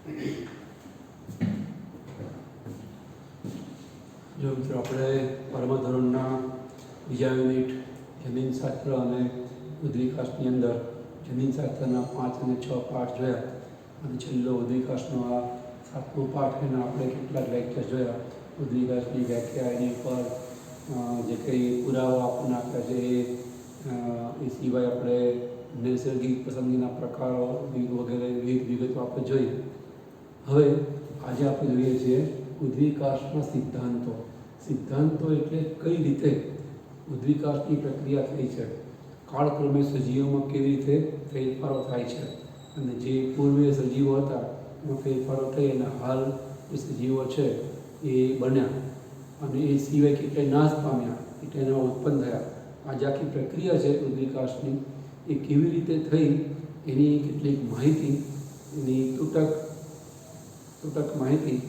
જો મિત્રો આપણે બારમા ધોરણના બીજા યુનિટ જમીનશાસ્ત્ર અને ઉદ્વિકાસની અંદર જમીનશાસ્ત્રના 5 અને 6 પાઠ જોયા અને છેલ્લો ઉદ્વિકાસનો આ 7મો પાઠ એના આપણે કેટલાક લેક્ચર જોયા. ઉદ્વિકાસની વ્યાખ્યા, એની ઉપર જે કંઈ પુરાવા આપણને આપ્યા છે એ સિવાય આપણે નૈસર્ગિક પસંદગીના પ્રકારો વગેરે વિવિધ વિગતો આપણે જોઈ. હવે આજે આપણે જોઈએ છીએ ઉદ્વિકાસના સિદ્ધાંતો. સિદ્ધાંતો એટલે કઈ રીતે ઉદ્વિકાસની પ્રક્રિયા થઈ છે, કાળક્રમે સજીવોમાં કેવી રીતે ફેરફારો થાય છે, અને જે પૂર્વે સજીવો હતા એમાં ફેરફારો થઈ અને હાલ જે સજીવો છે એ બન્યા, અને એ સિવાય કેટલાય નાશ પામ્યા, કેટલાય ઉત્પન્ન થયા. આજે આખી પ્રક્રિયા છે ઉદ્વિકાસની, એ કેવી રીતે થઈ એની કેટલીક માહિતી, એની તૂટક માહિતી,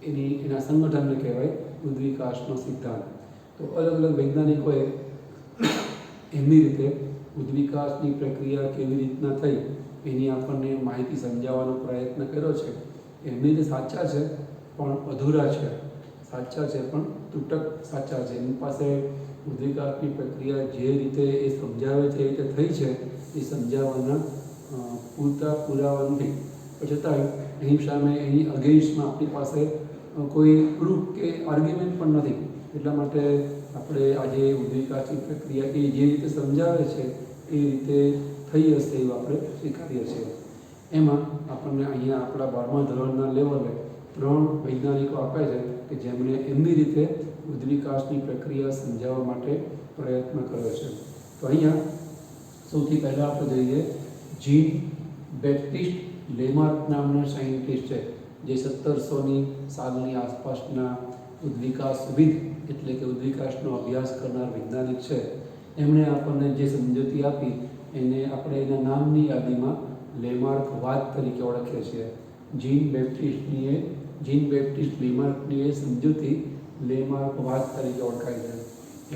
એના સંગઠનને કહેવાય ઉદ્વિકાસનો સિદ્ધાંત. તો અલગ અલગ વૈજ્ઞાનિકોએ એમની રીતે ઉદ્વિકાસની પ્રક્રિયા કેવી રીતના થઈ એની આપણને માહિતી સમજાવવાનો પ્રયત્ન કર્યો છે. એમની રીતે સાચા છે પણ અધૂરા છે, સાચા છે પણ તૂટક સાચા છે. એની પાસે ઉદ્વિકાસની પ્રક્રિયા જે રીતે એ સમજાવે છે, એ રીતે થઈ છે, એ સમજાવવાના પૂરતા પુરાવા નથી. પણ છતાં એની સામે, એની અગેન્સ્ટમાં આપણી પાસે કોઈ પ્રૂફ કે આર્ગ્યુમેન્ટ પણ નથી. એટલા માટે આપણે આજે ઉદ્વિકાસની પ્રક્રિયા એ જે રીતે સમજાવે છે એ રીતે થઈ હશે એવું આપણે સ્વીકારીએ છીએ. એમાં આપણને અહીંયા આપણા 12મા ધોરણના લેવલે 3 વૈજ્ઞાનિકો આપે છે કે જેમણે એમની રીતે ઉદ્વિકાસની પ્રક્રિયા સમજાવવા માટે પ્રયત્ન કર્યો છે. તો અહીંયા સૌથી પહેલાં આપણે જોઈએ જીન બેપ્ટિસ્ટ લેમાર્ક નામના સાયન્ટિસ્ટ છે, જે 1700ની સાલની આસપાસના ઉદ્વિકાસવિદ એટલે કે ઉદ્વિકાસનો અભ્યાસ કરનાર વૈજ્ઞાનિક છે. એમણે આપણને જે સમજૂતી આપી એને આપણે એના નામની યાદીમાં લેમાર્કવાદ તરીકે ઓળખીએ છીએ. જીન બેપ્ટિસ્ટ લેમાર્કની એ સમજૂતી લેમાર્કવાદ તરીકે ઓળખાય છે.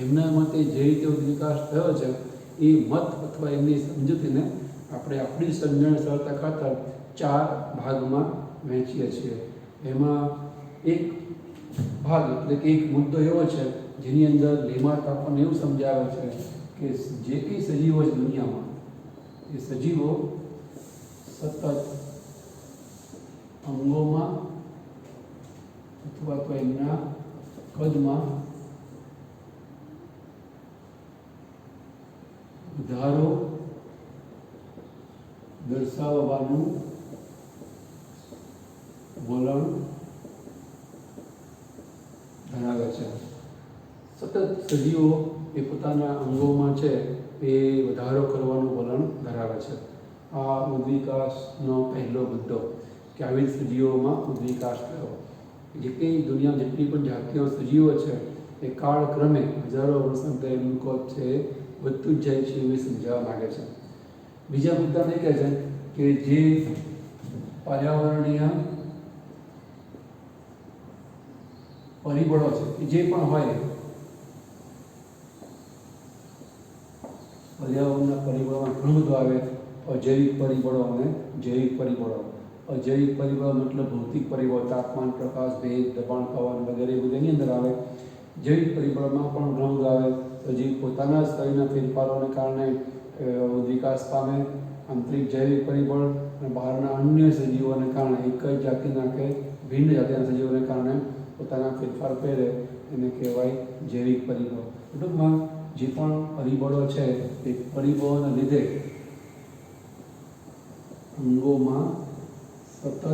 એમના મતે જે રીતે ઉદ્વિકાસ થયો છે એ મત અથવા એમની સમજૂતીને આપણે આપણી સમજણ સરળતા ખાતર 4 ભાગમાં વહેંચીએ છીએ. એમાં એક ભાગ એટલે કે એક મુદ્દો એવો છે જેની અંદર લેમાર્ક આપણને એવું સમજાવે છે કે જે કંઈ સજીવો છે દુનિયામાં, એ સજીવો સતત અંગોમાં અથવા તો એમના કદમાં વધારો દર્શાવવાનું વલણ ધરાવે છે. સતત સજીવો એ પોતાના અંગોમાં છે એ વધારો કરવાનું વલણ ધરાવે છે. આ ઉદ્વિકાસનો પહેલો મુદ્દો કે આવી સજીવોમાં ઉદ્વિકાસ થયો. જે કંઈ દુનિયા જેટલી પણ જાતિઓ સજીવો છે એ કાળક્રમે હજારો વર્ષ અંતરે એમનું કદ છે વધતું જ જાય છે એવું સમજાવવા માગે છે. બીજા મુદ્દાને કહે છે કે જે પર્યાવરણીય પરિબળો છે કે જે પણ હોય, પર્યાવરણના પરિબળોમાં ઘણું બધું આવે. અજૈવિક પરિબળો અને જૈવિક પરિબળો. અજૈવિક પરિબળો મતલબ ભૌતિક પરિબળો, તાપમાન, પ્રકાશ, ભેજ, દબાણ, પવન વગેરે બધાની અંદર આવે. જૈવિક પરિબળોમાં પણ ઘણું બધું આવે. સજીવ પોતાના શરીરના ફેરફારોને કારણે ઉદ્વિકાસ પામે. આંતરિક જૈવિક પરિબળ અને બહારના અન્ય સજીવોને કારણે, એક જ જાતિના કે ભિન્ન જાતિના સજીવોને કારણે પોતાના ફેરફાર કરે એને કહેવાય જૈવિક પરિબળ. ટૂંકમાં જે પણ પરિબળો છે એ પરિબળોના લીધે અંગોમાં સતત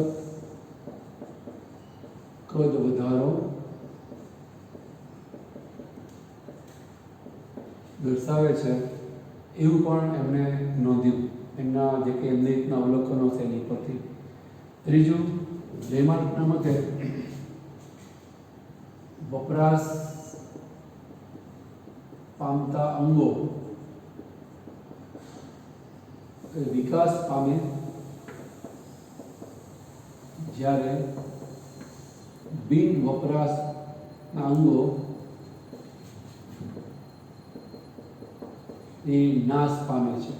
કદ વધારો દર્શાવે છે એવું પણ એમણે નોંધ્યું એમના જે કે એમની રીતના અવલોકનો છે એની પરથી. ત્રીજું, લેમાર્કના મતે વપરાશ પામતા અંગો વિકાસ પામે જ્યારે બિન વપરાશના અંગો એ નાશ પામે છે.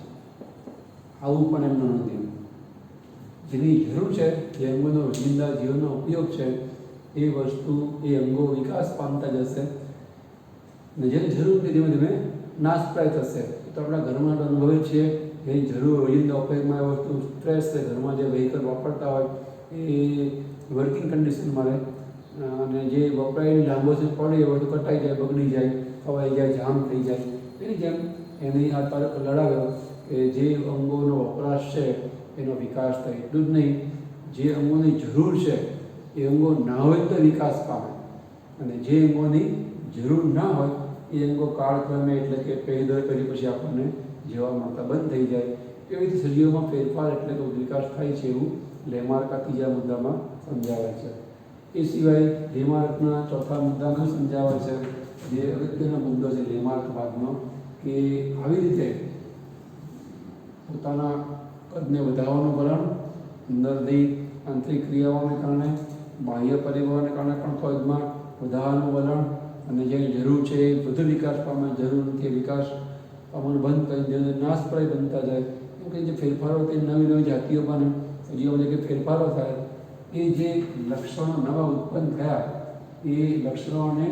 આવું પણ એમનું નોંધ્યું. જેની જરૂર છે, જે અંગોનો રોજિંદા જીવનનો ઉપયોગ છે, એ વસ્તુ એ અંગો વિકાસ પામતા જશે ને જેની જરૂર નથી ધીમે ધીમે નાશપ્રાય થશે. તો આપણા ઘરમાં તો અનુભવીએ છીએ એની જરૂર રોજિંદા ઉપયોગમાં એ વસ્તુ સ્ટ્રેસ છે, ઘરમાં જે વ્હીકલ વાપરતા હોય એ વર્કિંગ કન્ડિશનમાં રહે અને જે વપરાયેલી લાંબો સમય પડે એ વસ્તુ કટાઈ જાય, બગડી જાય, ખવાઈ જાય, જામ થઈ જાય. એની જેમ એની આ તર્ક લડાવ્યો કે જે અંગોનો વપરાશ છે એનો વિકાસ થાય. એટલું જ નહીં, જે અંગોની જરૂર છે એ અંગો ના હોય તો વિકાસ પામે અને જે અંગોની જરૂર ના હોય એ અંગો કાળક્રમે એટલે કે પેઢી દર પેઢી પછી આપણને જોવા મળતા બંધ થઈ જાય. એવી રીતે સજીવોમાં ફેરફાર એટલે કે વિકાસ થાય છે એવું લેમાર્ક ત્રીજા મુદ્દામાં સમજાવે છે. એ સિવાય લેમાર્કના ચોથા મુદ્દામાં સમજાવે છે, જે અગત્યનો મુદ્દો છે લેમાર્કવાદનો, કે આવી રીતે પોતાના કદને વધારવાનું વલણ, અંદરની આંતરિક ક્રિયાઓને કારણે, બાહ્ય પરિબળોને કારણે પણ કદમાં વધારવાનું વલણ અને જેની જરૂર છે એ વધુ વિકાસ પામે, જરૂર નથી વિકાસ પામવાનું બંધ કરી જેને નાશપ્રાય બનતા જાય. કેમ કે જે ફેરફારો તે નવી નવી જાતિઓ બને, સજીવોમાં જે ફેરફારો થાય એ જે લક્ષણો નવા ઉત્પન્ન થયા એ લક્ષણોને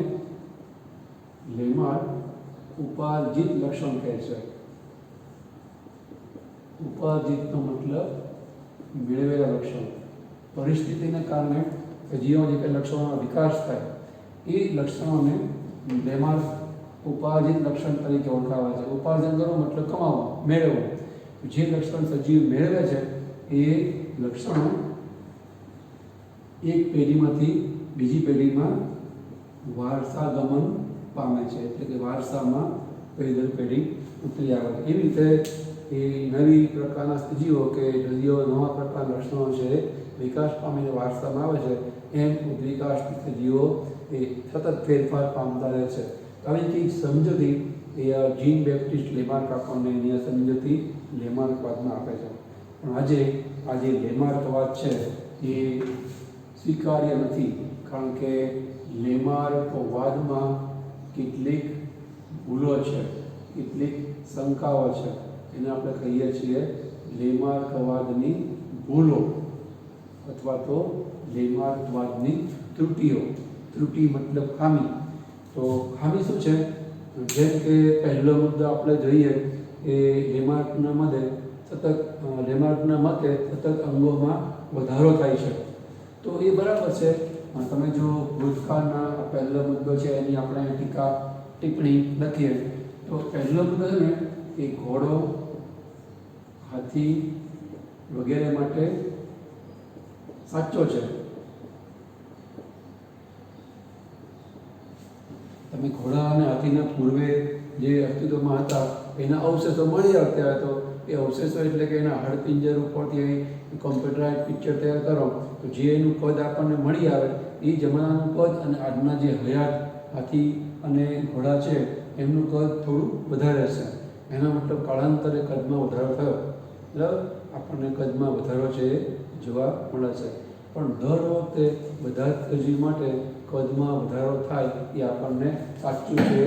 લેમાર્ક ઉપાર્જિત લક્ષણ કહે છે. ઉપાર્જિતનો મતલબ મેળવેલા લક્ષણો. પરિસ્થિતિને કારણે સજીવો જે કંઈ લક્ષણોનો વિકાસ થાય એ લક્ષણોને લેમાર્ક ઉપાર્જિત લક્ષણ તરીકે ઓળખાવે છે. ઉપાર્જન કરવું મતલબ કમાવવું, મેળવવું. જે લક્ષણ સજીવ મેળવે છે એ લક્ષણો એક પેઢીમાંથી બીજી પેઢીમાં વારસાગમન પામે છે, એટલે કે વારસામાં પેઢી દર પેઢી ઉતરી આવે છે. એવી રીતે એ નવી પ્રકારના સજીવો કે સજીવો નવા પ્રકારના લક્ષણો છે વિકાસ પામીને વારસામાં આવે છે, એમ ઉદ્વિકાસ સજીવો એ સતત ફેરફાર પામતા રહે છે. આવી કંઈક સમજૂતી એ જીન બેપ્ટિસ્ટ લેમાર્ક આપણને એની સમજૂતી લેમાર્કવાદમાં આપે છે. પણ આજે લેમાર્કવાદ છે એ સ્વીકાર્ય નથી, કારણ કે લેમાર્કવાદમાં કેટલીક ભૂલો છે, કેટલીક શંકાઓ છે. એને આપણે કહીએ છીએ લેમાર્કવાદની ભૂલો અથવા તો લેમાર્કવાદની ત્રુટિઓ. ત્રુટિ મતલબ ખામી. તો ખામી શું છે? જેમ કે પહેલો મુદ્દો આપણે જોઈએ એ લેમાર્કના મતે સતત અંગોમાં વધારો થાય છે. તો એ બરાબર છે. તમે જો ભૂતકાળના પહેલો મુદ્દો છે એની આપણે ટિપ્પણી લખીએ તો પહેલો મુદ્દો છે ને એ ઘોડો, હાથી વગેરે માટે સાચો છે. તમે ઘોડા અને હાથીના પૂર્વે જે અસ્તિત્વમાં હતા એના અવશેષો મળી આવતા તો એ અવશેષો એટલે કે એના હાડપિંજર ઉપરથી કોમ્પ્યુટરાઇઝ પિક્ચર તૈયાર કરો તો જે એનું કદ આપણને મળી આવે એ જમાનાનું કદ અને આજના જે હયાત હાથી અને ઘોડા છે એમનું કદ થોડું વધારે છે. એનો મતલબ કાળાંતરે કદમાં વધારો થયો, બરાબર? આપણને કદમાં વધારો છે એ જોવા મળે છે. પણ દર વખતે બધા જ સજીવ માટે કદમાં વધારો થાય એ આપણને સાચું છે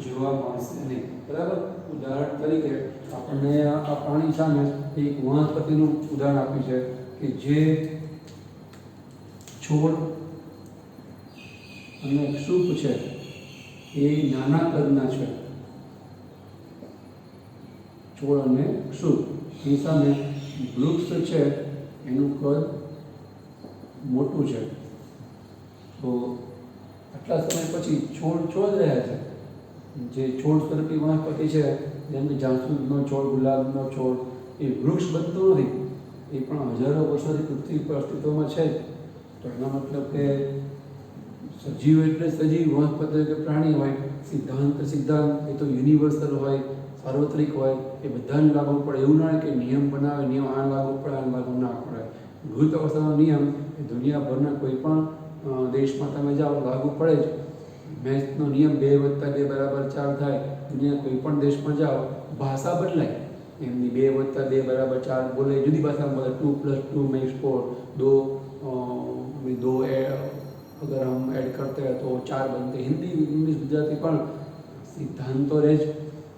જોવા મળશે નહીં, બરાબર? ઉદાહરણ તરીકે આપણને આ પ્રાણી સામે એક વનસ્પતિનું ઉદાહરણ આપ્યું છે કે જે છોડ અને ક્ષુપ છે એ નાના કદના છે. છોડ અને ક્ષુપ એ સામે વૃક્ષ છે એનું કદ મોટું છે. તો આટલા સમય પછી છોડ રહ્યા છે. જે છોડ સ્વરૂપી વનસ્પતિ છે જેમ કે જાસૂદનો છોડ, ગુલાબનો છોડ, એ વૃક્ષ બનતું નથી. એ પણ હજારો વર્ષોથી પૃથ્વી પર અસ્તિત્વમાં છે. તો એનો મતલબ કે સજીવ એટલે સજીવ, વનસ્પતિ કે પ્રાણી હોય, સિદ્ધાંત એ તો યુનિવર્સલ હોય, સાર્વત્રિક હોય, એ બધાને લાગુ પડે. એવું ના કે નિયમ બનાવે, નિયમ આ લાગુ પડે, આ લાગુ ના પડે. ગુરુત્વાકર્ષણનો નિયમ એ દુનિયાભરના કોઈ પણ દેશમાં તમે જાઓ લાગુ પડે જ. મેથ્સનો નિયમ 2 + 2 = 4 થાય. દુનિયા કોઈ પણ દેશમાં જાઓ ભાષા બદલાય, એમની 2 + 2 = 4 બોલે, જુદી ભાષામાં બોલે. 2 + 2 = 4, दो अगर हम ऐड करते हैं तो 4 बनते. हिंदी, इंग्लिश, गुजराती પણ સિદ્ધાંતો રહે જ.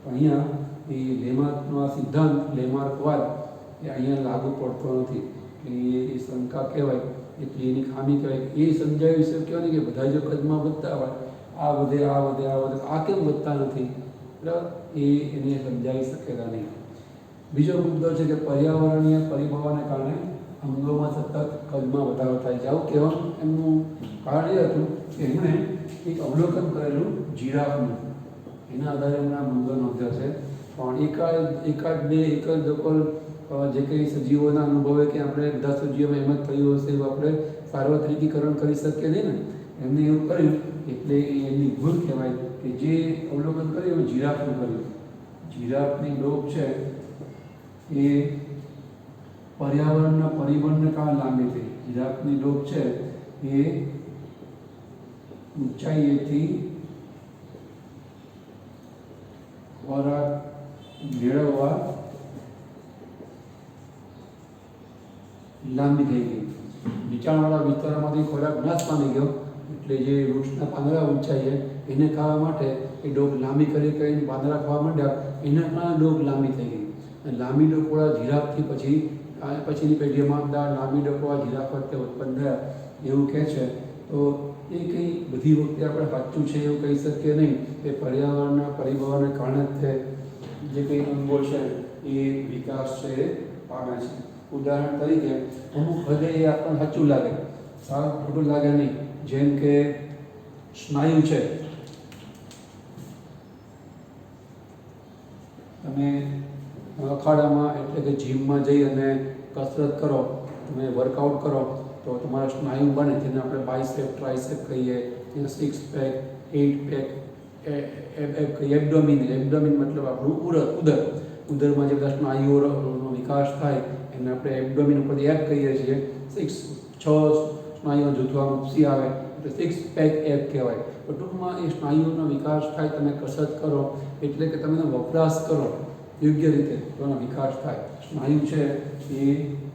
અહીંયા એ લેમાર્કનો આ સિદ્ધાંત લેમાર્કવાદ એ અહીંયા લાગુ પડતો નથી. એ શંકા કહેવાય, એટલે એની ખામી કહેવાય. એ સમજાવી શક્યો નહીં કે બધા જો કદમાં વધતા હોય, આ વધે આ વધે આ વધે, આ કેમ વધતા નથી, બરાબર, એને સમજાવી શકેલા નહીં. બીજો મુદ્દો છે કે પર્યાવરણીય પરિબળોને કારણે અંગોમાં સતત કદમાં વધારો થાય છે. આવું કહેવાનું એમનું કારણ એ હતું કે એમણે એક અવલોકન કરેલું જીરાફનું, એના આધારે એમના મુદ્દો નોંધ્યો છે. પણ એકાદ બે એક જ લોકો જે કંઈ સજીવોના અનુભવે કે આપણે બધા સજીવોમાં એમ જ થયું હશે એવું આપણે સાર્વત્રિકીકરણ કરી શકીએ નહીં ને. એમને એવું કર્યું એટલે એની ભૂલ કહેવાય કે જે અવલોકન કર્યું એવું જીરાફનું કર્યું. જીરાફની ડોક છે એ પર્યાવરણના પરિબળને કારણે લાંબી થઈ. જીરાફની ડોક છે એ ઊંચાઈએથી ખોરાક મેળવવા લાંબી થઈ ગઈ. નીચાણવાળા વિસ્તારોમાંથી ખોરાક નાશ પામી ગયો એટલે જે વૃક્ષના પાંદડા ઊંચાઈએ એને ખાવા માટે એ ડોક લાંબી કરી કરીને પાંદડા ખાવા માંડ્યા, એના કારણે ડોક લાંબી થઈ ગઈ. અને લાંબી ડોકવાળા જીરાફથી પછીની પેઢીમાં બધા લાંબી ડોકવાળા જીરાફ વખતે ઉત્પન્ન થયા એવું કહે છે. તો એ કંઈ બધી વખતે આપણે સાચું છે એવું કહી શકીએ નહીં. એ પર્યાવરણના પરિબળોને કારણે જ જે કંઈ અંગો છે એ વિકાસ છે એ પામે છે. ઉદાહરણ તરીકે અમુક હદે એ આપણને સાચું લાગે, સાવ ખોટું લાગે નહીં. જેમ કે સ્નાયુ છે. તમે અખાડામાં એટલે કે જીમમાં જઈ અને કસરત કરો, તમે વર્કઆઉટ કરો તો તમારા સ્નાયુ બને, જેને આપણે બાયસેપ, ટ્રાયસેપ કહીએ, એને 6 પેક, 8 પેક, એબડોમિન મતલબ આપણું ઉદરમાં જે બધા સ્નાયુઓનો વિકાસ થાય એને આપણે એબડોમિન ઉપરથી એપ કહીએ છીએ. 6 સ્નાયુઓ જૂથવામાં ઉપસી આવે એટલે 6 પેક એપ કહેવાય. તો ટૂંકમાં એ સ્નાયુઓનો વિકાસ થાય, તમે કસરત કરો એટલે કે તમે વપરાશ કરો યોગ્ય રીતે તો એનો વિકાસ થાય. સ્નાયુ છે એ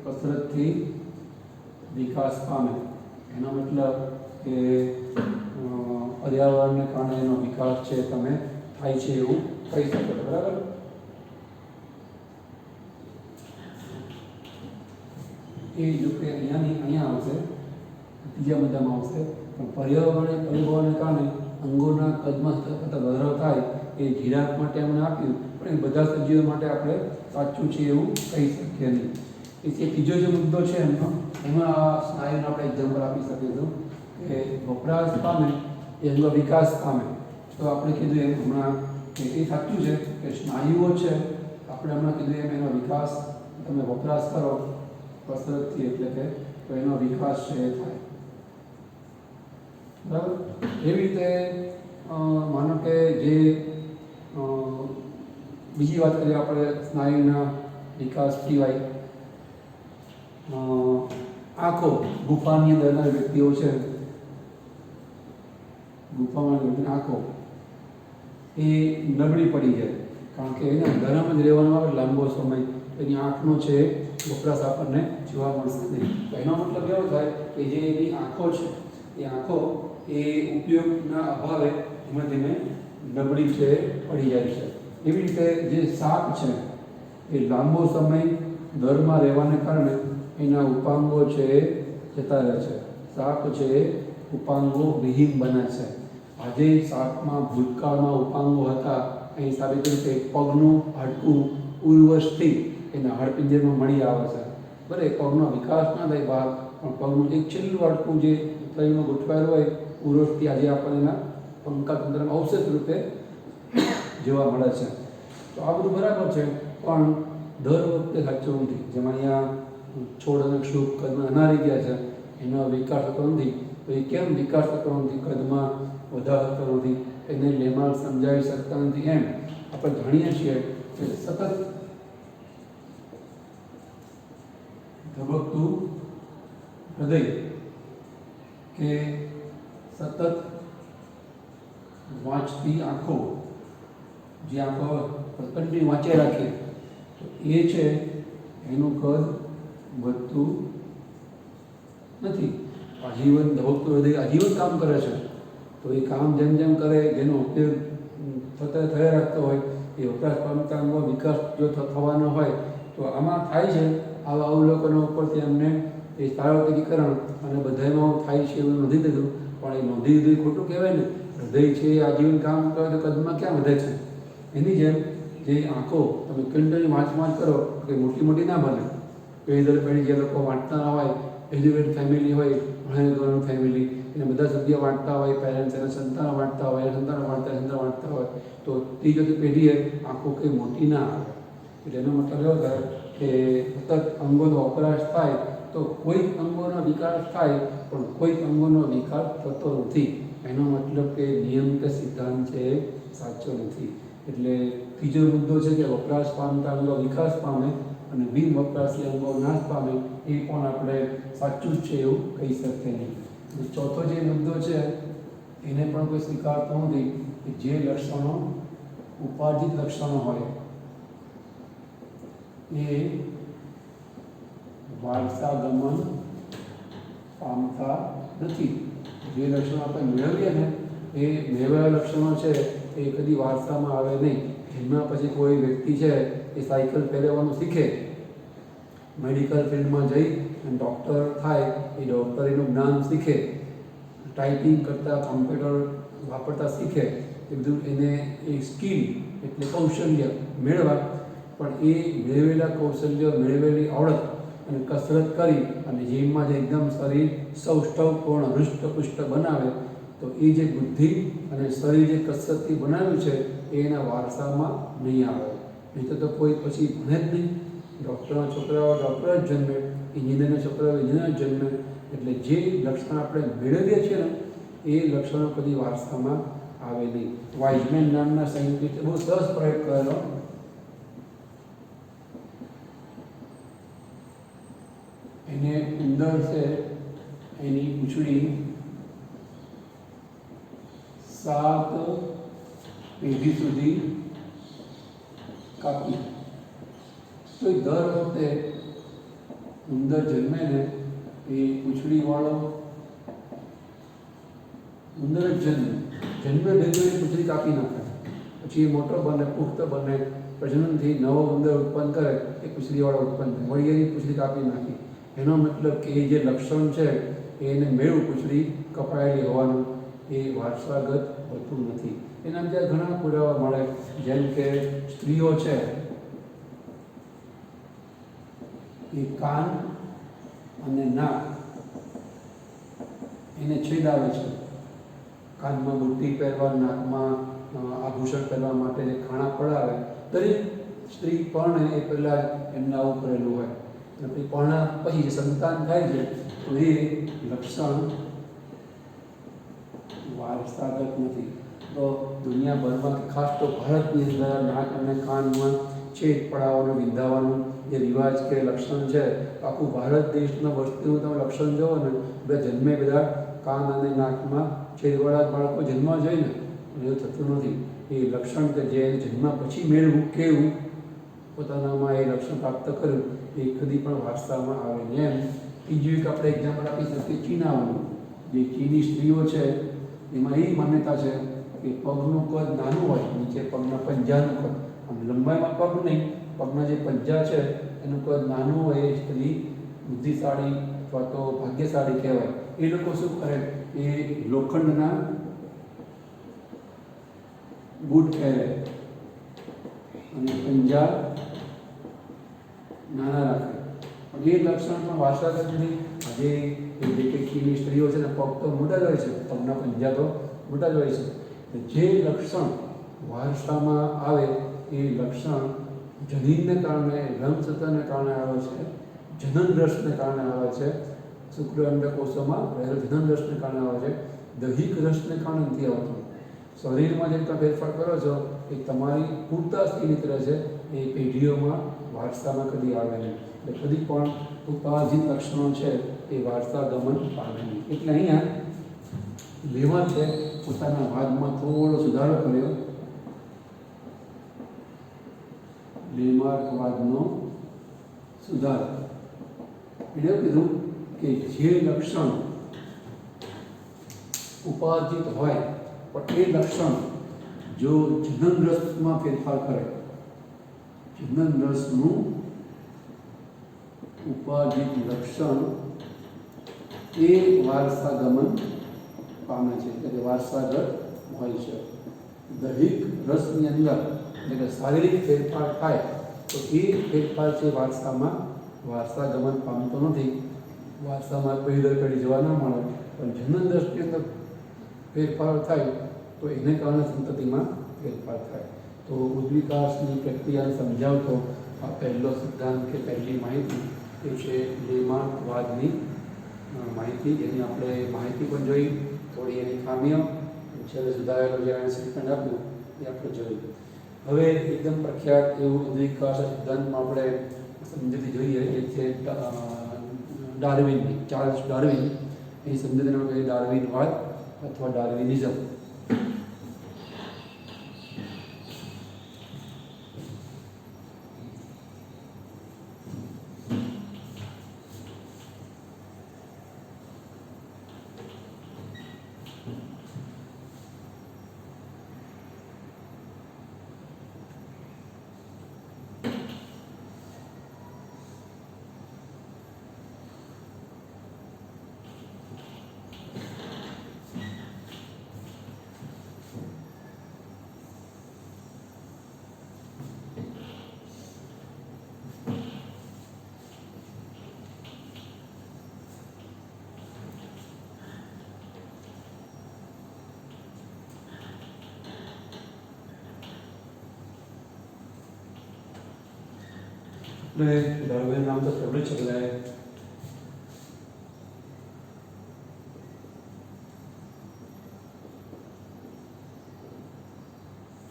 કસરતથી વિકાસ પામે. એનો મતલબ કે પર્યાવરણને કારણે એનો વિકાસ છે તમે થાય છે એવું કહી શકો, બરાબર. એ જો કે અહીંયા આવશે, ત્રીજા મુદ્દામાં આવશે. પણ પર્યાવરણીય પરિબળોને કારણે અંગોના કદમાં સતત વધારો થાય એ જીરાફ માટે અમને આપ્યું, પણ એ બધા સજીવો માટે આપણે સાચું છે એવું કહી શકીએ નહીં. એ ત્રીજો જે મુદ્દો છે એમાં આ સ્નાયુનો આપણે એક્ઝામ્પલ આપી શકીશું કે વપરાશ પામે એ અંગો વિકાસ પામે. તો આપણે કીધું એમ હમણાં કે એ સાચું છે કે સ્નાયુઓ છે, આપણે હમણાં કીધું એમ એનો વિકાસ તમે વપરાશ કરો કસરતથી એટલે કે તો એનો વિકાસ છે એ થાય, બરાબર. એવી રીતે માનો કે જે બીજી વાત કરીએ આપણે સ્નાયુના વિકાસ સિવાય, આંખો, ગુફાની અંદરના વ્યક્તિઓ છે, ગુફામાં આંખો એ નબળી પડી જાય કારણ કે એને ગરમ જ રહેવાનો આવે લાંબો સમય, એની આંખનો છે વપરાશ આપણને જોવા મળશે નહીં. તો એનો મતલબ એવો થાય કે જે એની આંખો છે એ આંખો એ ઉપયોગના અભાવે ધીમે ધીમે નબળી છે પડી જાય છે. એવી રીતે જે સાપ છે એ લાંબો સમય દરમાં રહેવાને કારણે એના ઉપાંગો છે જતા રહે છે. સાપ છે ઉપાંગો વિહીન બને છે. આજે સાપમાં ભૂતકાળમાં ઉપાંગો હતા એ હિસાબે કે પગનું હાડકું ઉર્વશથી એના હાડપિંજરમાં મળી આવે છે. બરાબર, પગનો વિકાસ ના થાય બહાર, પણ પગનું એક છેલ્લું હાડકું જે શરીરમાં ગોઠવાયેલું હોય ઉર્વશથી આજે આપણને એના પંકાતંત્રમાં ઔષધ રૂપે જોવા મળે છે. તો આ બધું બરાબર છે, પણ દર વખતે સાચું નથી. જેમાં અહીંયા છોડ અને ક્ષુપ કદમાં અનારી ગયા છે, એનો વિકાસ થતો નથી. તો એ કેમ વિકાસ થતો નથી, કદમાં વધારો થતો નથી, એને લેમાં સમજાવી શકતા નથી. એમ આપણે જાણીએ છીએ કે સતત ધબકતું હૃદય કે સતત વાંચતી આંખો, જે આંખો કન્ટિન્યુ વાંચ્યા રાખે તો એ છે એનું કદ વધતું નથી. આજીવન ધબકતું હૃદય આજીવન કામ કરે છે, તો એ કામ જેમ જેમ કરે જેનો ઉપયોગ સતત થયા રાખતો હોય એ વપરાશ પામતા અંગો વિકાસ જો થવાનો હોય તો આમાં થાય છે. આવા અવલોકનો ઉપરથી અમને એ સાર્વત્રિકીકરણ અને બધામાં થાય છે એવું નોંધી દીધું, પણ એ નોંધી દીધું ખોટું કહેવાય ને. હૃદય છે એ આજીવન કામ કરે તો કદમાં ક્યાં વધે છે. એની જેમ જે આંખો તમે કન્ટિન્યુ વાંચ કરો કે મોટી મોટી ના બને. પેઢી દર પેઢી જે લોકો વાંચતા ના હોય, એજ્યુકેટેડ ફેમિલી હોય, ભણેલું ફેમિલી, એને બધા સભ્યો વાંચતા હોય, પેરેન્ટ્સ એના સંતાનો વાંચતા હોય, સંતાનો વાંચતા હોય, તો ત્રીજી પેઢીએ આંખો કંઈ મોટી ના આવે. એટલે એનો મતલબ એવો થાય કે સતત અંગોનો વપરાશ થાય તો કોઈક અંગોનો વિકાસ થાય, પણ કોઈક અંગોનો વિકાસ થતો નથી. એનો મતલબ કે નિયમ કે સિદ્ધાંત છે એ સાચો નથી. એટલે ત્રીજો મુદ્દો છે કે વપરાશ પામતા અંગો વિકાસ પામે અને બિન વપરાશી અંગો નાશ પામે, એ પણ આપણે સાચું જ છે એવું કહી શકીએ નહીં. ચોથો જે મુદ્દો છે એને પણ કોઈ સ્વીકારતો નથી કે જે લક્ષણો ઉપાર્જિત લક્ષણો હોય એ વારસાગમન પામતા નથી. જે લક્ષણો આપણે મેળવીએ ને એ મેળવેલા લક્ષણો છે એ કદી વારસામાં આવે નહીં. એમના પછી કોઈ વ્યક્તિ છે એ સાયકલ ફેરવવાનું શીખે, મેડિકલ ફિલ્ડમાં જઈ અને ડૉક્ટર થાય, એ ડૉક્ટરીનું જ્ઞાન શીખે, ટાઈપિંગ કરતાં કોમ્પ્યુટર વાપરતા શીખે, એ બધું એને એ સ્કિલ એટલે કૌશલ્ય મેળવા, પણ એ મેળવેલા કૌશલ્ય, મેળવેલી આવડત અને કસરત કરી અને જીમમાં જે એકદમ શરીર સૌષ્ઠવપૂર્ણ હૃષ્ટપુષ્ટ બનાવે, તો એ જે બુદ્ધિ અને શરીર જે કસરતથી બનાવ્યું છે એ એના વારસામાં નહીં આવે. નહીં તો કોઈ પછી ભણે જ નહીં. ડૉક્ટરના છોકરાઓ ડૉક્ટર જ જન્મે, એન્જિનિયરના છોકરાઓ એન્જિનિયર જ જન્મે. એટલે જે લક્ષણ આપણે મેળવીએ છીએ ને એ લક્ષણો કદી વારસામાં આવે નહીં. વાઇઝમેન નામના સાયન્ટિસ્ટે બહુ સરસ પ્રયોગ કરેલો. એને ઉંદર છે એની પૂંછડી 7 પેઢી સુધી કાપી. તો દર વખતે ઉંદર જન્મે ને એ પૂંછડીવાળો ઉંદર જ જન્મે ભેગો એની પૂંછડી કાપી નાખે. પછી એ મોટો બને, પુખ્ત બને, પ્રજનનથી નવો ઉંદર ઉત્પન્ન કરે, એ પૂંછડીવાળો ઉત્પન્ન થાય, વળી એની પૂંછડી કાપી નાખી. એનો મતલબ કે એ જે લક્ષણ છે એને મેળવું પૂંછડી કપાયેલી હોવાનું, એ વારસાગત હોતું નથી. એના બીજા ઘણા પુરાવા મળે, જેમ કે સ્ત્રીઓ છે એ કાન અને નાક એને છેદ આવે છે. કાનમાં બુટ્ટી પહેરવા, નાકમાં આભૂષણ પહેરવા માટે જે ખાણા પડાવે, દરેક સ્ત્રી પણ એ પહેલાં એમને આવું કરેલું હોય. અને પછી પરણા પછી જે સંતાન થાય છે તો એ લક્ષણ વારસાગત નથી. તો દુનિયાભરમાં, ખાસ તો ભારતની અંદર, નાક અને કાનમાં છેદ પડાવવાનો, વિંધાવાનું જે રિવાજ કે લક્ષણ છે, આખું ભારત દેશના વસ્તીનું તમે લક્ષણ જુઓ ને, બધા જન્મે બધા કાન અને નાકમાં છેદવાળા બાળકો જન્મવા જોઈએ ને, એવું થતું નથી. એ લક્ષણ કે જે જન્મ પછી મેળવું, કેવું પોતાનામાં એ લક્ષણ પ્રાપ્ત કર્યું, એ કદી પણ વારસામાં આવે નહીં. એમ બીજું એક આપણે એક્ઝામ્પલ આપી શકીએ ચીનાઓનું. જે ચીની સ્ત્રીઓ છે એમાં એ માન્યતા છે કે પગનું કદ નાનું હોય, નીચે પગના પંજાનું કદ, આમ લંબાઈમાં પગ નહીં, પગના જે પંજા છે એનું કદ નાનું હોય, એ સ્ત્રી બુદ્ધિશાળી અથવા તો ભાગ્યશાળી કહેવાય. એ લોકો શું કરે, એ લોખંડના બૂટ પહેરે અને પંજા નાના રાખે. પણ એ લક્ષણ પણ વારસાગત નથી. આજે જે કંઈ ચીની સ્ત્રીઓ છે ને, પગ તો મોટા જ હોય છે, પગના પંજા તો મોટા જ હોય છે. જે લક્ષણ વારસામાં આવે એ લક્ષણ જનીનને કારણે, રંગસૂત્રને કારણે આવે છે, જનન રસને કારણે આવે છે, શુક્ર અંડકોષોમાં રહેલો જનન રસને કારણે આવે છે, દૈહિક રસને કારણે નથી આવતું. શરીરમાં જે તમે ફેરફાર કરો છો એ તમારી પૂરતાથી નીકળે છે, એ પેઢીઓમાં વારસામાં કદી આવે નહીં. એટલે કદી પણ ઉપાર્જિત લક્ષણો છે એ વારસાગમન પામે નહીં. એટલે અહીંયા લેવાતે પોતાના વાદમાં થોડો સુધારો કર્યો. લેમાર્કવાદનો સુધારો. એટલે એવું કીધું કે જે લક્ષણ ઉપાર્જિત હોય, પણ એ લક્ષણ જો જનન રસમાં ફેરફાર કરે, જનન રસનું ઉપાધિક લક્ષણ એ વારસાગમન પામે છે, એટલે કે વારસાગત હોય છે. દૈહિક રસની અંદર એટલે કે શારીરિક ફેરફાર થાય તો એ ફેરફાર છે વારસાગમન પામતો નથી. વારસામાં પેઢી દર પેઢી જોવા ના મળે, પણ જનન દ્રષ્ટિ અંદર ફેરફાર થાય તો એને કારણે સંતતિમાં ફેરફાર થાય. તો ઉદ્વિકાસની પ્રક્રિયાને સમજાવતો આ પહેલો સિદ્ધાંત કે પહેલી માહિતી એ છે લેમાર્કવાદની માહિતી. જેની આપણે માહિતી પણ જોઈ, થોડી એની ખામીઓ, છેલ્લે સુધારેલો જે શ્રીખંડ આપ્યું એ આપણે જોયું. હવે એકદમ પ્રખ્યાત એવું ઉદ્વિકાસ સિદ્ધાંતમાં આપણે સમજૂતી જોઈએ એ છે ડાર્વિનની, ચાર્લ્સ ડાર્વિન. એની સમજૂતીનું કહે ડાર્વિનવાદ અથવા ડાર્વિનિઝમ. डार्विन नाम तो फेवरेट चल रहा है.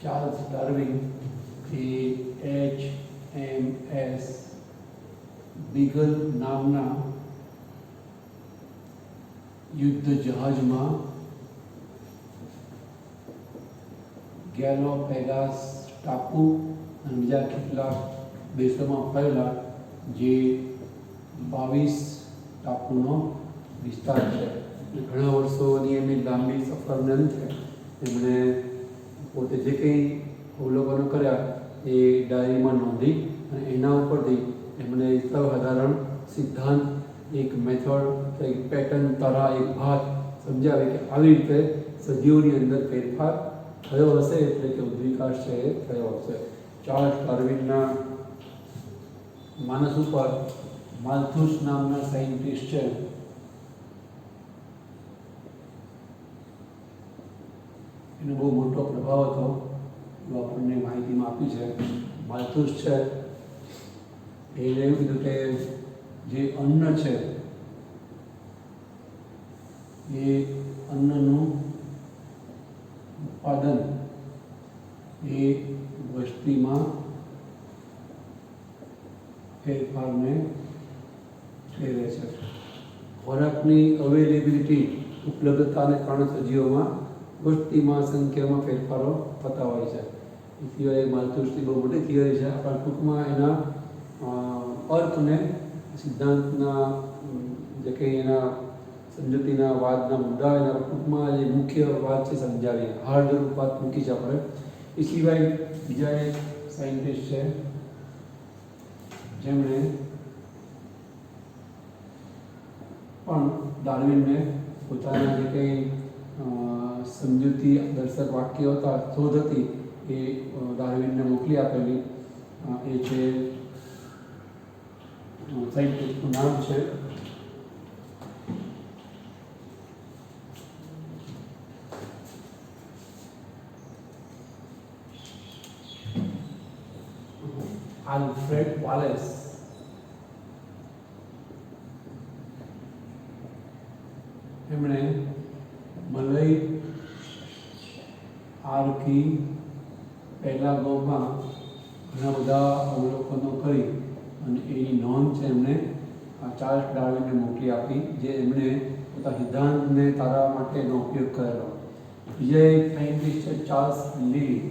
चार्ल्स डार्विन की HMS बीगल नामना युद्ध जहाज में गैलोपेगोस टापू और बीजा કેટલાક દેશોમાં ફરેલા જે 22 ટાપુનો વિસ્તાર છે. ઘણા વર્ષોની એમની લાંબી સફરને અંતે એમણે પોતે જે કંઈ અવલોકનો કર્યા એ ડાયરીમાં નોંધી અને એના ઉપરથી એમણે સર્વસાધારણ સિદ્ધાંત, એક મેથડ, એક પેટર્ન, તરા, એક ભાત સમજાવે કે આવી રીતે સજીવોની અંદર ફેરફાર થયો હશે, એટલે કે ઉદ્વિકાસ છે એ થયો હશે. ચાર્લ્સ ડાર્વિનના માનસ ઉપર માલ્થુસ નામના સાયન્ટિસ્ટ છે, એનો બહુ મોટો પ્રભાવ હતો એવું આપણને માહિતીમાં આપી છે. માલ્થુસ છે એને એવું કીધું કે જે અન્ન છે એ અન્નનું ઉત્પાદન એ વસ્તીમાં ફેરફારને પ્રેરે છે. ખોરાકની અવેલેબિલિટી, ઉપલબ્ધતાને કારણે સજીવોમાં વસ્તીમાં સંખ્યામાં ફેરફારો થતા હોય છે. એ સિવાય માલ્થુસની બહુ મોટી થિયરી છે. આપણા ટૂંકમાં એના અર્થને, સિદ્ધાંતના જે કંઈ એના સમજૂતીના વાદના મુદ્દા, એના ટૂંકમાં જે મુખ્ય વાત છે સમજાવીએ, હાર્ડ વાત મૂકી છે આપણે. એ સિવાય બીજા એક સાયન્ટિસ્ટ છે જેમણે પણ ડાર્વિનને પોતાના જે કંઈ સમજૂતી દર્શક વાક્યો હતા, શોધ હતી, એ ડાર્વિનને મોકલી આપેલી. એ છે સાયન્ટિસ્ટનું નામ છે આલ્ફ્રેડ વાલેસ. એમણે મલય આર્કી પેલાગોમાં ઘણા બધા અવલોકનો કરી અને એની નોંધ છે એમણે ચાર્લ્સ ડાર્વિનને મોકલી આપી, જે એમણે પોતાના સિદ્ધાંતને તારવા માટેનો ઉપયોગ કરેલો. બીજા એક સાયન્ટિસ્ટ છે ચાર્લ્સ લીલી.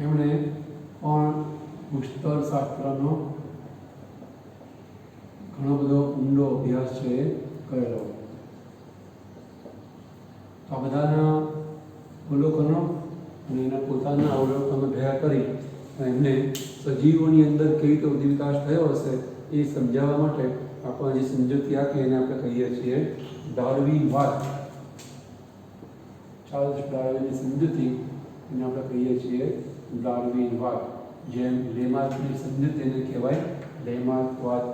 એમણે પણ ભૂસ્તરશાસ્ત્રનો ઘણો બધો ઊંડો અભ્યાસ છે કરેલો. તો આ બધાના અવલોકનો અને એના પોતાના અવલોકનો ભેગા કરી એમને સજીવોની અંદર કેવી રીતે વૃદ્ધિ વિકાસ થયો હશે એ સમજાવવા માટે આપણે જે સમજૂતી આપી એને આપણે કહીએ છીએ ડાર્વિનવાદ. ચાર્લ્સ ડાર્વિનની સમજૂતી એને આપણે કહીએ છીએ ડાર્વિનવાદ. જેમ લેમાર્કની સમજૂતી એને કહેવાય લેમાર્કવાદ.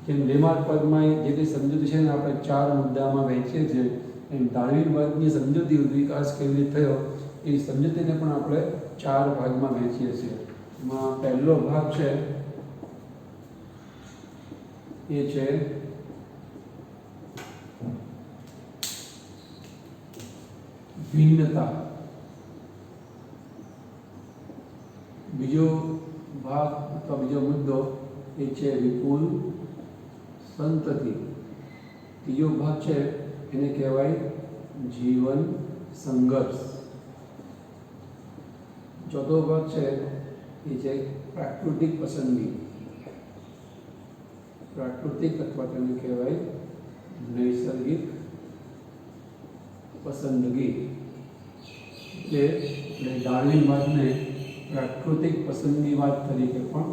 જેમ લેમાર્કવાદમાં જે કંઈ સમજૂતી છે ને આપણે 4 મુદ્દામાં વહેંચીએ છીએ, એમ ડાર્વિનવાદની સમજૂતી વિકાસ કેવી રીતે થયો એ સમજૂતીને પણ આપણે 4 ભાગમાં વહેંચીએ છીએ. એમાં પહેલો ભાગ છે એ છે ભિન્નતા. બીજો ભાગ અથવા બીજો મુદ્દો એ છે વિપુલ સંતતિ. ત્રીજો ભાગ છે એને કહેવાય જીવન સંઘર્ષ. ચોથો ભાગ છે એ છે પ્રાકૃતિક પસંદગી. પ્રાકૃતિક અથવા તેને કહેવાય નૈસર્ગિક પસંદગી. એટલે ડાર્વિનવાદને પ્રાકૃતિક પસંદગીવાદ તરીકે પણ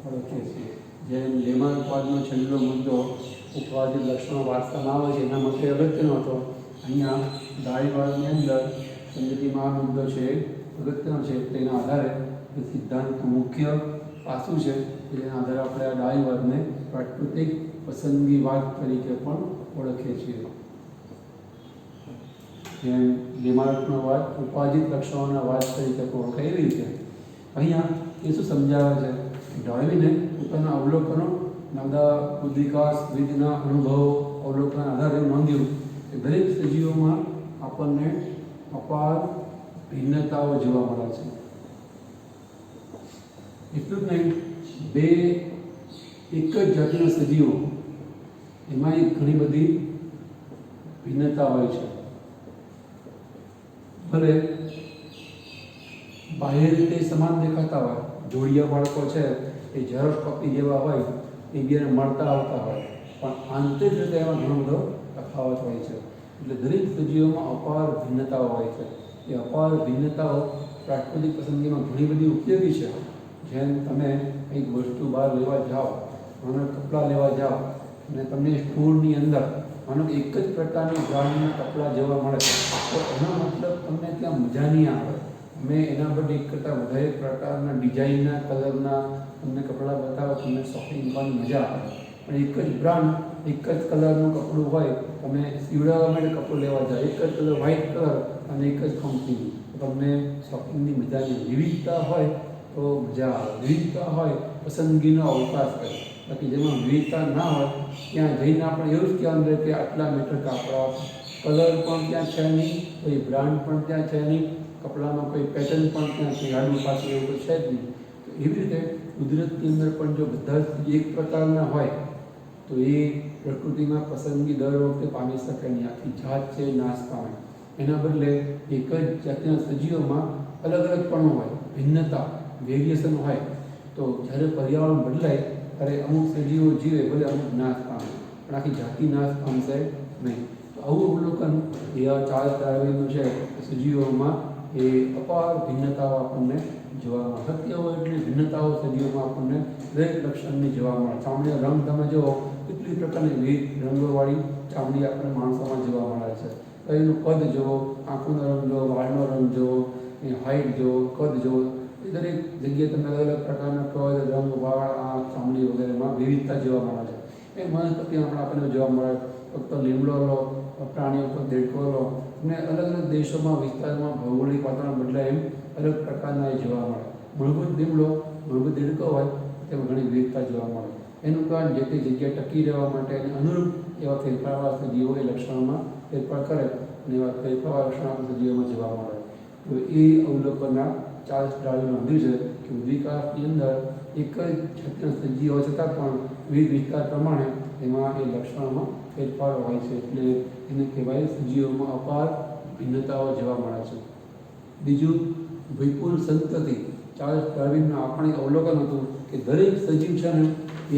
ઓળખીએ છીએ. જેમ લેમાર્કવાદનો છેલ્લો મુદ્દો ઉપવાદી લક્ષણો વારસામાં આવે છે એના માટે અગત્યનો હતો, અહીંયા ડાર્વિનવાદની અંદર સમજૂતીમાં આ મુદ્દો છે અગત્યનો છે. તેના આધારે સિદ્ધાંત મુખ્ય પાસું છે જેના આધારે આપણે આ ડાર્વિનવાદને પ્રાકૃતિક પસંદગીવાદ તરીકે પણ ઓળખીએ છીએ. જેમ લેમાર્કનો વાદ ઉપાધિત લક્ષણોના વાદ તરીકે પણ ઓળખાય એવી રીતે અહીંયા એ શું સમજાવે છે? ડાર્વિને પોતાના અવલોકનો નવદા બુદ્ધિવિકાસ વિધિના અનુભવો અવલોકનના આધારે નોંધ્યું કે દરેક સજીવોમાં આપણને અપાર ભિન્નતાઓ જોવા મળે છે. એટલું જ નહીં, બે એક જ જાતિના સજીવો એમાં ઘણી બધી ભિન્નતા હોય છે. ભલે બાહ્ય રીતે સમાન દેખાતા હોય, જોડિયા બાળકો છે એ ઝેરોક્સ કોપી જેવા હોય, એકબીજાને મળતા આવતા હોય, પણ આંતરિક રીતે એમાં ઘણો બધો તફાવત હોય છે. એટલે દરેક સજીવોમાં અપાર ભિન્નતાઓ હોય છે. એ અપાર ભિન્નતાઓ પ્રાકૃતિક પસંદગીમાં ઘણી બધી ઉપયોગી છે. જેમ તમે કંઈક વસ્તુ બહાર લેવા જાઓ, માનો કપડાં લેવા જાઓ અને તમને સ્ટોરની અંદર માનો એક જ પ્રકારની બ્રાન્ડના કપડાં જોવા મળે તો એનો મતલબ તમને ત્યાં મજા નહીં આવે. અમે એના પર એક કરતાં વધારે પ્રકારના ડિઝાઇનના કલરના તમને કપડાં બતાવો, તમને શોપિંગ કરવાની મજા આવે. પણ એક જ બ્રાન્ડ એક જ કલરનું કપડું હોય, તમે સીવડાવવા માટે કપડું લેવા જાઓ, એક જ કલર વ્હાઇટ કલર અને એક જ કંપની, તમને શોપિંગની મજાની વિવિધતા હોય તો મજા આવે. વિવિધતા હોય પસંદગીનો અવકાશ હોય. બાકી જેમાં વિવિધતા ના હોય ત્યાં જઈને આપણે એવું જ કહેવાનું રહે કે આટલા મીટર કાપડા, કલર પણ ત્યાં છે નહીં, કોઈ બ્રાન્ડ પણ ત્યાં છે નહીં, કપડામાં કોઈ પેટર્ન પણ ત્યાં છે, આડું પાસે એવું કોઈ છે જ નહીં. તો એવી રીતે કુદરતની અંદર પણ જો બધા જ એક પ્રકારના હોય તો એ પ્રકૃતિમાં પસંદગી દર વખતે પામી શકે નહીં. આખી જાત છે નાશ પામે. એના બદલે એક જ જાતિના સજીવોમાં અલગ અલગપણું હોય, ભિન્નતા વેરિએશન હોય. તો જ્યારે પર્યાવરણ બદલાય ત્યારે અમુક સજીવો જીવે, ભલે અમુક નાશ પામે, પણ આખી જાતિ નાશ પામશે નહીં. તો આવું અવલોકન એ ચાર્લ્સ ડાર્વિનનું છે. સજીવોમાં એ અપાર ભિન્નતાઓ આપણને જોવા મળે. સત્ય હોય એટલી ભિન્નતાઓ સજીવોમાં આપણને દરેક લક્ષણની જોવા મળે. ચામડીનો રંગ તમે જુઓ, કેટલી પ્રકારની વિવિધ રંગોવાળી ચામડી આપણે માણસોમાં જોવા મળે છે. તો એનું કદ જુઓ, આંખોનો રંગ જુઓ, વાળનો રંગ જુઓ, એ હાઇટ જુઓ, કદ જુઓ, એ દરેક જગ્યાએ તમને અલગ અલગ પ્રકારના કદ, રંગ, વાળ, આંખ, ચામડી વગેરેમાં વિવિધતા જોવા મળે છે. એ વનસ્પતિમાં પણ આપણને જોવા મળે. ફક્ત લીમડો લો, પ્રાણીઓ પર દેડકો લો, અને અલગ અલગ દેશોમાં વિસ્તારમાં ભૌગોલિક વાતાવરણ બદલાય એમ અલગ પ્રકારના એ જોવા મળે. મૂળભૂત લીમડો, મૂળભૂત દેડકો હોય તેમાં ઘણી વિવિધતા જોવા મળે. એનું કારણ જે તે જગ્યાએ ટકી રહેવા માટે અને અનુરૂપ એવા ફેરફારવાળા સજીવો એ લક્ષણોમાં ફેરફાર કરે અને એવા ફેરફારવાળા લક્ષણો આપણે સજીવોમાં જોવા મળે. તો એ અવલોકનના ચાર્લ્સ ડાર્વિને નોંધ્યું છે કે વિકાસની અંદર એક જ જાતના સજીવો છતાં પણ વિવિધ વિસ્તાર પ્રમાણે એમાં એ લક્ષણોમાં ફેરફાર હોય છે. એટલે એને કહેવાય સજીવોમાં અપાર ભિન્નતાઓ જોવા મળે છે. બીજું વિપુલ સંતતિ. ચાર્લ્સ ડાર્વિનનું આપણે અવલોકન હતું કે દરેક સજીવ છે ને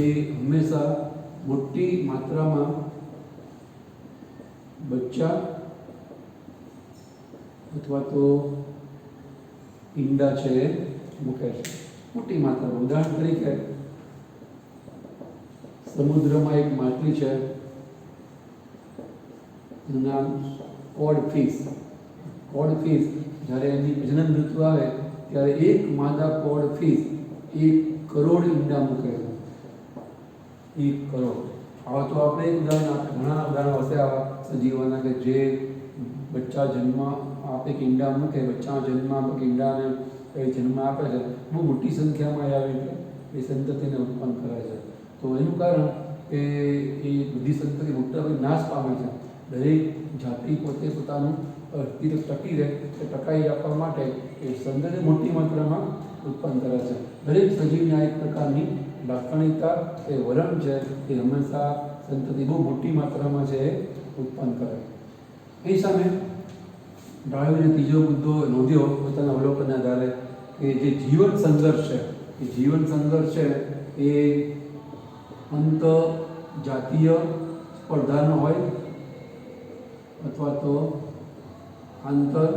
એ હંમેશા મોટી માત્રામાં બચ્ચા અથવા તો ઈંડા છે મૂકે છે. મોટી માત્રામાં. ઉદાહરણ તરીકે સમુદ્રમાં એક માછલી છે, એનું નામ કોડ ફિશ. કોડ ફિશ જ્યારે એની પ્રજનન ઋતુ આવે ત્યારે એક માદા કોડ ફિશ 1 કરોડ ઈંડા મૂકે છે. 1 કરોડ. આવા તો આપણે એક ઉદાહરણ, ઘણા ઉદાહરણો હશે આવા સજીવોના કે જે બચ્ચા જન્મ આપે કે ઈંડા મૂકે, બચ્ચા જન્મ આપે કે ઈંડાને જન્મ આપે છે. બહુ મોટી સંખ્યામાં આવી એટલે એ સંતતિને ઉત્પન્ન કરે છે. તો એનું કારણ કે એ બધી સંતતિ મોટાભાગે નાશ પામે છે. દરેક જાતિ પોતે પોતાનું અસ્તિત્વ ટકી રહે તે ટકાવી રાખવા માટે એ સંતતિ મોટી માત્રામાં ઉત્પન્ન કરે છે. દરેક સજીવની આ એક પ્રકારની લાક્ષણિકતા એ વલણ છે કે હંમેશા સંતતિ બહુ મોટી માત્રામાં છે એ ઉત્પન્ન કરે. એ સામે ડાર્વિને ત્રીજો મુદ્દો નોંધ્યો પોતાના અવલોકનના આધારે કે જે જીવન સંઘર્ષ છે, એ જીવન સંઘર્ષ છે એ અંત જાતીય સ્પર્ધાનો હોય અથવા તો આંતર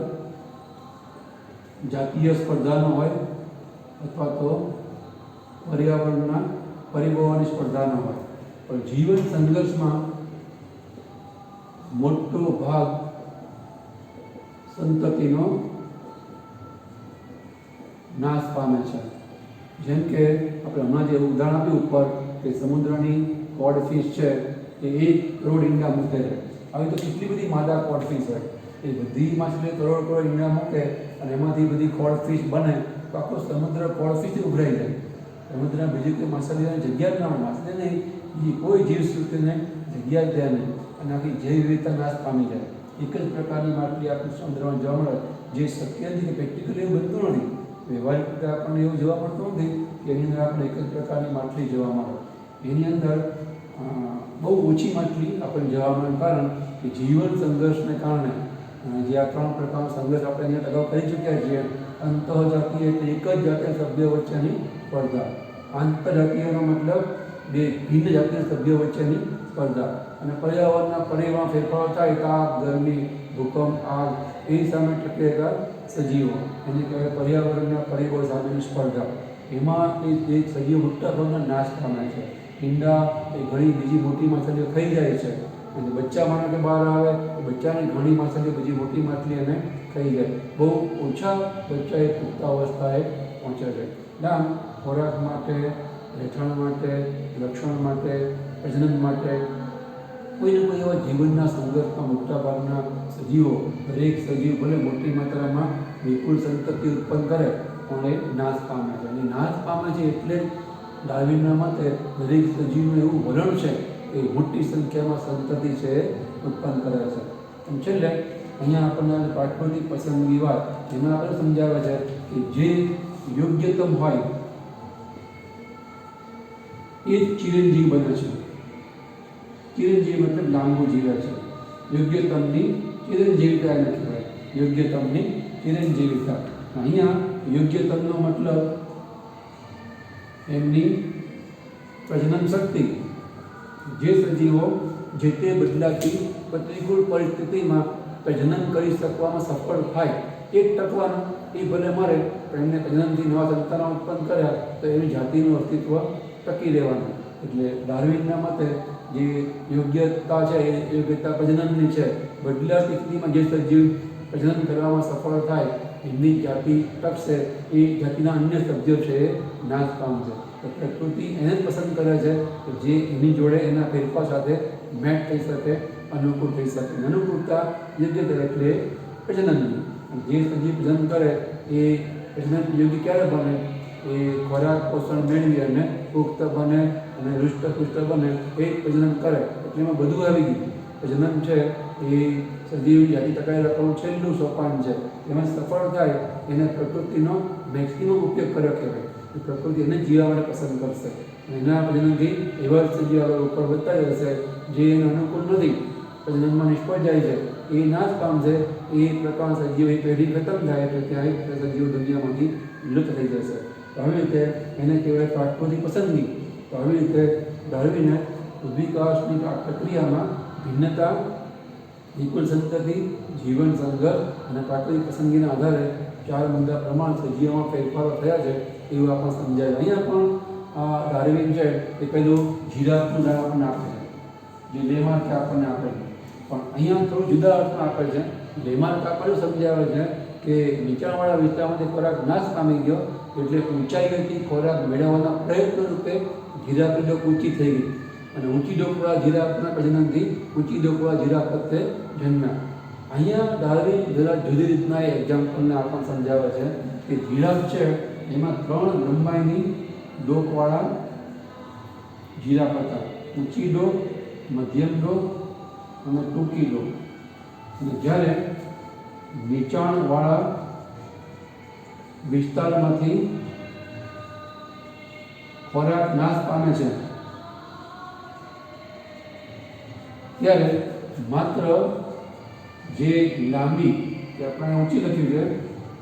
જાતીય સ્પર્ધાનો હોય અથવા તો પર્યાવરણના પરિબળોની સ્પર્ધાનો હોય. પણ જીવન સંઘર્ષમાં મોટો ભાગ સંતતિનો નાશ પામે છે. જેમ કે આપણે હમણાં જે ઉદાહરણ આપ્યું ઉપર કે સમુદ્રની કોડફિશ છે એ 1 કરોડ ઈંડા મૂકે છે. આવી તો કેટલી બધી માદા કોડફિશ હોય, એ બધી માછલી કરોડ ઈંડા મૂકે અને એમાંથી બધી કોડફિશ બને તો આખો સમુદ્ર કોડફિશથી ઉભરાઈ જાય. સમુદ્રના બીજી કોઈ માછલીઓને જગ્યા જ ના હોય, માછલી નહીં, બીજી કોઈ જીવસૃષ્ટિને જગ્યા જ દે નહીં અને આખી જૈવ વિવિધતા નાશ પામી જાય. એક જ પ્રકારની માછલી આપણને સમુદ્રમાં જોવા મળે, જે શક્ય નથી, કે પ્રેક્ટિકલી એવું બનતું નથી. વ્યવહારિક રીતે આપણને એવું જોવા મળતું નથી કે એની અંદર આપણે એક જ પ્રકારની માછલી જોવા મળે. એની અંદર બહુ ઓછી માછલી આપણને જોવા મળવાનું કારણ કે જીવન સંઘર્ષને કારણે જે આ 3 પ્રકારનો સંઘર્ષ આપણે અહીંયા અગાઉ કરી ચૂક્યા છીએ. અંતઃજાતીય એટલે એક જ જાતીય સભ્યો વચ્ચેની સ્પર્ધા. આંતરજાતીયનો મતલબ 2 ભિન્ન જાતીય સભ્યો વચ્ચેની સ્પર્ધા. અને પર્યાવરણના પરિબળમાં ફેરફારો થાય, તાપ, ગરમી, ભૂકંપ, આગ, એની સામે ટકેલા સજીવો, એને કહેવાય પર્યાવરણના પરિબળ સામેની સ્પર્ધા. એમાં એ સજીવો મોટા ભાગના નાશ પામે છે. ઈંડા એ ઘણી બીજી મોટી માછલીઓ ખાઈ જાય છે અને બચ્ચા માટે બહાર આવે તો બચ્ચાની ઘણી માછલીઓ બીજી મોટી માછલી એને ખાઈ જાય. બહુ ઓછા બચ્ચા એ પુખ્તાવસ્થાએ પહોંચે છે. આમ ખોરાક માટે, રહેઠાણ માટે, રક્ષણ માટે, પ્રજનન માટે કોઈને કોઈ એવા જીવનના સંઘર્ષમાં મોટાભાગના સજીવો, દરેક સજીવ ભલે મોટી માત્રામાં વિપુલ સંતતિ ઉત્પન્ન કરે પણ એ નાશ પામે છે. અને નાશ પામે છે એટલે ડાર્વિનના મતે દરેક સજીવનું એવું વલણ છે કે મોટી સંખ્યામાં સંતતિ છે એ ઉત્પન્ન કરે છે. અને છેલ્લે અહીંયા આપણને પાઠ્યપુસ્તકની પસંદગી વાત એમાં આપણે સમજાવે છે કે જે યોગ્યતમ હોય એ જ ચિરંજીવ બને છે. ચિરંજીવ મતલબ લાંબુ જીવે છે. યોગ્યતમની ચિરંજીવિતા એને કહેવાય. યોગ્યતમની ચિરંજીવિતા. અહીંયા યોગ્યતમનો મતલબ એમની પ્રજનન શક્તિ. જે સજીવો જે તે બદલાતી પ્રતિકૂળ પરિસ્થિતિમાં પ્રજનન કરી શકવામાં સફળ થાય એ જ ટકવાનું. એ ભલે મરે પણ એમને પ્રજનનથી નવા સંતાનો ઉત્પન્ન કર્યા તો એની જાતિનું અસ્તિત્વ ટકી રહેવાનું. એટલે ડાર્વિનના મતે જે યોગ્યતા છે એ યોગ્યતા પ્રજનનની છે. બદલાતી સ્થિતિમાં જે સજીવ પ્રજનન કરવામાં સફળ થાય એમની જાતિ ટકશે, એ જાતિના અન્ય સભ્યો છે એ નાશ પામશે. તો પ્રકૃતિ એને જ પસંદ કરે છે કે જે એની જોડે એના ફેરફાર સાથે મેચ થઈ શકે, અનુકૂળ થઈ શકે. અનુકૂળતા યોગ્યતા એટલે પ્રજનનની. જે સજીવ પ્રજનન કરે એ પ્રજનન યોગ્ય ક્યારે બને? એ ખોરાક પોષણ મેળવી અને પુખ્ત બને અને હૃષ્ટપુષ્ટ બને એ પ્રજનન કરે. એટલે એમાં બધું આવી ગયું. પ્રજનન છે એ સજીવ જાતિ ટકાવી રાખવાનું છેલ્લું સોપાન છે. એમાં સફળ થાય એને પ્રકૃતિનો મેક્સિમમ ઉપયોગ કર્યો કહેવાય. પ્રકૃતિ એને જીવવા માટે પસંદ કરશે. એના પ્રજનનથી એવા સજીવ આગળ ઉપર વધતા જશે જે એને અનુકૂળ નથી, પ્રજનનમાં નિષ્ફળ જાય છે, એ નાશ પામશે. એ પ્રકારના સજીવો એ પેઢી ખતમ થાય એટલે ત્યાં એક સજીવો દુનિયામાંથી વિલુપ્ત થઈ જશે. તો આવી રીતે એને કહેવાય પાઠ્યપુસ્તકની પસંદગી. તો આવી રીતે ડાર્વિને ઉદ્વિકાસની આ પ્રક્રિયામાં ભિન્નતા વિપુલ સંતતિ, જીવન સંઘર્ષ અને પ્રાકૃતિક પસંદગીના આધારે 4 મુદ્દા પ્રમાણ સજીવોમાં ફેરફારો થયા છે એવું આપણને સમજાય. અહીંયા પણ ડાર્વિન છે એ પેલું જીરાફનું ઉદાહરણ આપણને આપે છે, જે લેમાર્ક આપણને આપે છે. પણ અહીંયા થોડું જુદા અર્થમાં આપે છે. લેમાર્ક આપણને સમજાવે છે કે નીચાણવાળા વિસ્તારમાંથી ખોરાક નાશ પામી ગયો એટલે ઊંચાઈએથી ખોરાક મેળવવાના પ્રયત્ન રૂપે જીરાફની ડોક ઊંચી થઈ ગઈ અને ઊંચી ડોકવાળા જીરાફના પ્રજનનથી ઊંચી ડોકવાળા જીરાફ વખતે જન્મ્યા. અહીંયા ડાર્વિન જરા જુદી રીતના એ એક્ઝામ્પલને આપણને સમજાવે છે કે જીરાફ છે એમાં 3 લંબાઈની ડોકવાળા જીરાફ હતા. ઊંચી ડોક, મધ્યમ ડોક અને ટૂંકી ડોક. અને જ્યારે નીચાણવાળા વિસ્તારમાંથી ખોરાક નાશ પામે છે ત્યારે માત્ર જે લાંબી, કે આપણે ઊંચી લખ્યું છે,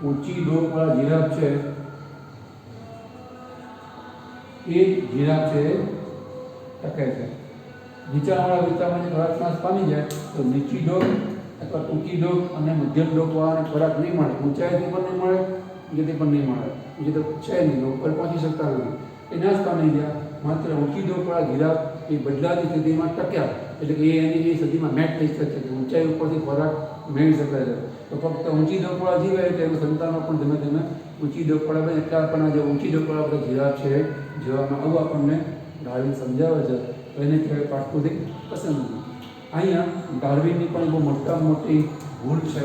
ઊંચી ડોકવાળા જીરાફ છે એ જીરાફ છે ટકે છે. નીચાણવાળા વિસ્તારમાં જે ખોરાક નાશ પામી જાય તો નીચી ડોક અથવા ટૂંકી ડોક અને મધ્યમ ડોકવાળાને ખોરાક નહીં મળે. ઊંચાઈથી પણ નહીં મળે, નીચેથી પણ નહીં મળે. નીચે તો છે નહીં, ઉપર પહોંચી શકતા નથી, એ નાશ પામી ગયા. માત્ર ઊંચી ડોકવાળા જીરાફ એ બદલાતી સ્થિતિમાં ટક્યા, એટલે કે એની એ સ્થિતિમાં મેચ થઈ શકે છે, ઊંચાઈ ઉપરથી ખોરાક મેળવી શકે છે. તો ફક્ત ઊંચી ડોકવાળા જીવે એટલે એનું સંતાનો પણ ધીમે ધીમે ઊંચી ડોકવાળા બને. એટલે આપણને જે ઊંચી ડોકવાળા બધા જીરાફ છે જોવામાં આવું આપણને ડાર્વિન સમજાવે છે. તો એને કહેવાય પ્રાકૃતિક પસંદગી. અહીંયા ડાર્વિનની પણ બહુ મોટામાં મોટી ભૂલ છે,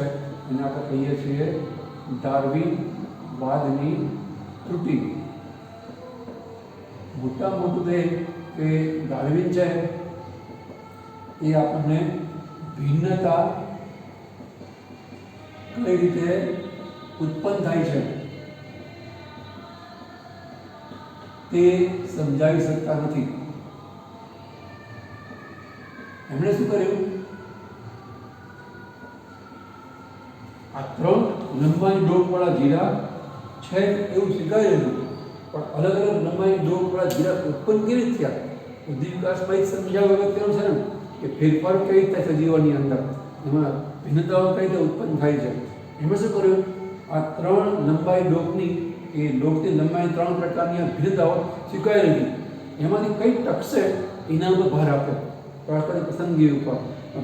એને આપણે કહીએ છીએ ડાર્વિનવાદની ત્રુટિ. મોટામાં મોટું તો એ કે ડાર્વિન છે એ આપણને ભિન્નતા કઈ રીતે ઉત્પન્ન થાય છે તે સમજાવી શકતા નથી. એમણે શું કર્યું? આ 3 લંબાઈ ડોકવાળા જીરાફ છે એવું સ્વીકારેલું, પણ અલગ અલગ લંબાઈ ડોકવાળા જીરાફ ઉત્પન્ન કેવી રીતે થયા? બુદ્ધિ વિકાસમાં એક સમજાવવા અગત્યનું છે ને કે ફેરફાર કેવી રીતે થાય સજીવોની અંદર, એમાં ભિન્નતાઓ કઈ રીતે ઉત્પન્ન થાય છે. એમાં શું કર્યું? આ 3 લંબાઈ ડોકની એ ડોકની લંબાઈ 3 પ્રકારની આ ભિન્નતાઓ સ્વીકારી લીધી. એમાંથી કઈ ટકશે એના ઉપર ભાર આપ્યો, પ્રાકૃતિક પસંદગી ઉપર.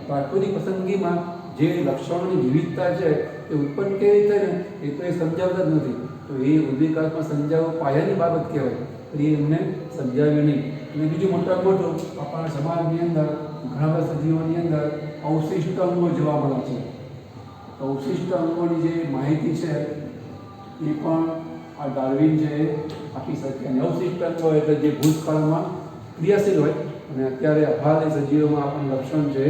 પ્રાકૃતિક પસંદગીમાં જે લક્ષણોની વિવિધતા છે એ ઉત્પન્ન કેવી રીતે ને એ તો એ સમજાવતા જ નથી. તો એ ઉદ્વિકાસમાં સમજાવવું પાયાની બાબત કહેવાય, પણ એ એમને સમજાવ્યું નહીં. અને બીજું મોટામાં મોટું આપણા સમાજની અંદર ઘણા બધા સજીવોની અંદર અવશિષ્ટ અંગો જોવા મળે છે. અવશિષ્ટ અંગોની જે માહિતી છે એ પણ આ ડાર્વિન છે આપી શકે. અને અવશિષ્ટ અંગો એટલે જે ભૂતકાળમાં ક્રિયાશીલ હોય અને અત્યારે હાલ એ સજીવોમાં આપણું લક્ષણ છે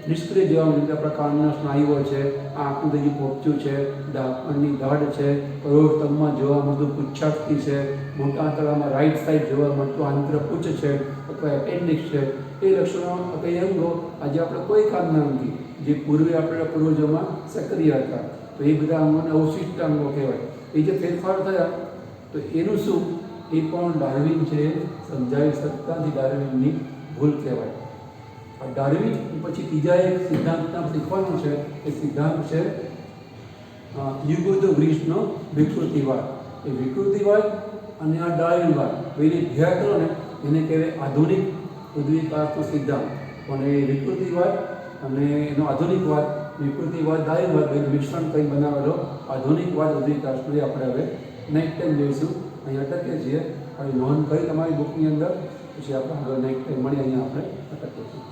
નિષ્ક્રિય જોવા મળે. આપણા કાનના સ્નાયુઓ છે, આંખનું જે પોપચું છે, ડાકણની દાઢ છે, કરોડતમમાં જોવા મળતું પુચ્છાક્ષથી છે, મોટા આંતરડામાં રાઈટ સાઈડ જોવા મળતું આંતરપુચ્છ છે અથવા એપેન્ડિક્સ છે. એ લક્ષણો એ અંગો આજે આપણે કોઈ કામના નથી, જે પૂર્વે આપણા પૂર્વજોમાં સક્રિય હતા. તો એ બધા અંગોને અવશિષ્ટ અંગો કહેવાય. એ જે ફેરફાર થયા તો એનું શું એ પણ ડાર્વિન છે સમજાવી શકતા નથી. ડાર્વિનની ભૂલ કહેવાય. ડાર્વિન પછી ત્રીજા એક સિદ્ધાંતના શીખવાનું છે. એ સિદ્ધાંત છે યુગોદો ગ્રીસનો વિકૃતિવાદ. એ વિકૃતિવાદ અને આ ડાર્વિનવાદ બેને ભેગા કરો ને એને કહેવાય આધુનિક ઉદ્વિકાસનો સિદ્ધાંત. પણ એ વિકૃતિવાદ અને એનો આધુનિકવાદ, વિકૃતિવાદ ડાર્વિનવાદ બેનું મિશ્રણ કંઈ બનાવેલો આધુનિકવાદ ઉદ્વિકાસનો એ આપણે હવે નેક્સ્ટ ટાઈમ જોઈશું. અહીંયા અટકીએ છીએ. આવી નોંધ કરી તમારી બુકની અંદર, પછી આપણે આગળ નેક્સ્ટ ટાઈમ મળીએ. અહીંયા આપણે અટકીએ છીએ.